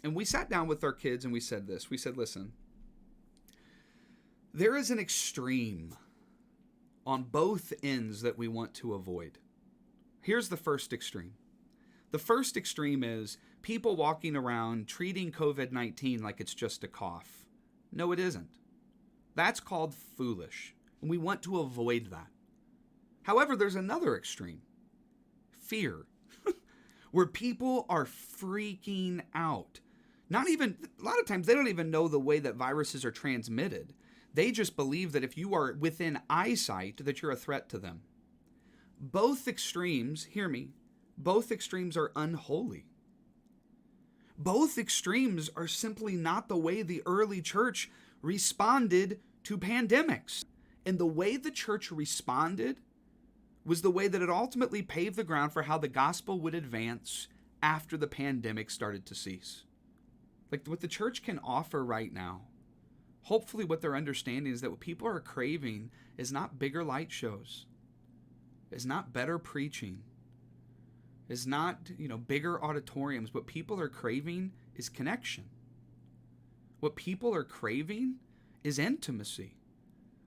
And we sat down with our kids and we said this. We said, listen, there is an extreme on both ends that we want to avoid. Here's the first extreme. The first extreme is people walking around treating COVID-19 like it's just a cough. No, it isn't. That's called foolish, and we want to avoid that. However, there's another extreme. Fear. Where people are freaking out. A lot of times they don't even know the way that viruses are transmitted. They just believe that if you are within eyesight, that you're a threat to them. Both extremes, hear me, both extremes are unholy. Both extremes are simply not the way the early church responded to pandemics. And the way the church responded was the way that it ultimately paved the ground for how the gospel would advance after the pandemic started to cease. Like what the church can offer right now, hopefully what they're understanding is that what people are craving is not bigger light shows, is not better preaching, is not, bigger auditoriums. What people are craving is connection. What people are craving is intimacy.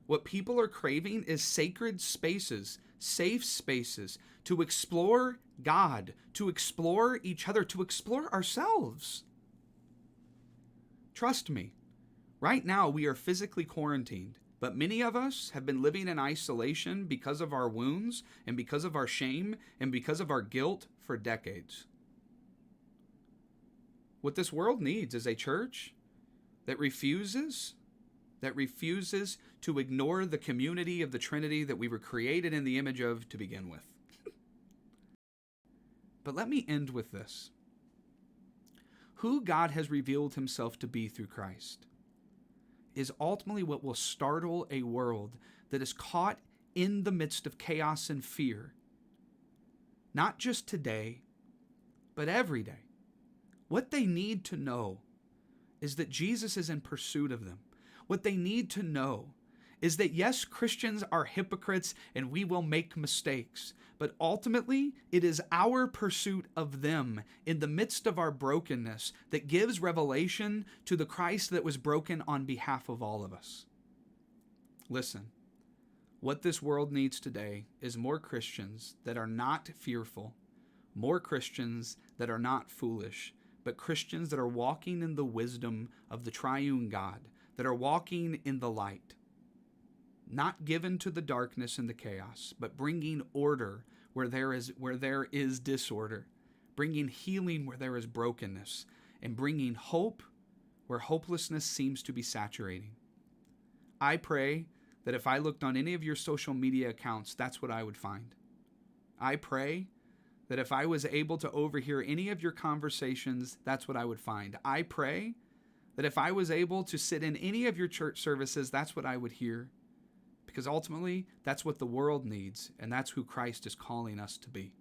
What people are craving is sacred spaces, safe spaces to explore God, to explore each other, to explore ourselves. Trust me, right now we are physically quarantined, but many of us have been living in isolation because of our wounds and because of our shame and because of our guilt for decades. What this world needs is a church that refuses to ignore the community of the Trinity that we were created in the image of to begin with. But let me end with this. Who God has revealed himself to be through Christ is ultimately what will startle a world that is caught in the midst of chaos and fear, not just today, but every day. What they need to know is that Jesus is in pursuit of them. What they need to know is that, yes, Christians are hypocrites and we will make mistakes, but ultimately it is our pursuit of them in the midst of our brokenness that gives revelation to the Christ that was broken on behalf of all of us. Listen, what this world needs today is more Christians that are not fearful, more Christians that are not foolish, but Christians that are walking in the wisdom of the triune God, that are walking in the light, not given to the darkness and the chaos, but bringing order where there is disorder, bringing healing where there is brokenness, and bringing hope where hopelessness seems to be saturating. I pray that if I looked on any of your social media accounts, that's what I would find. I pray that if I was able to overhear any of your conversations, that's what I would find. I pray that if I was able to sit in any of your church services, that's what I would hear. Because ultimately, that's what the world needs, and that's who Christ is calling us to be.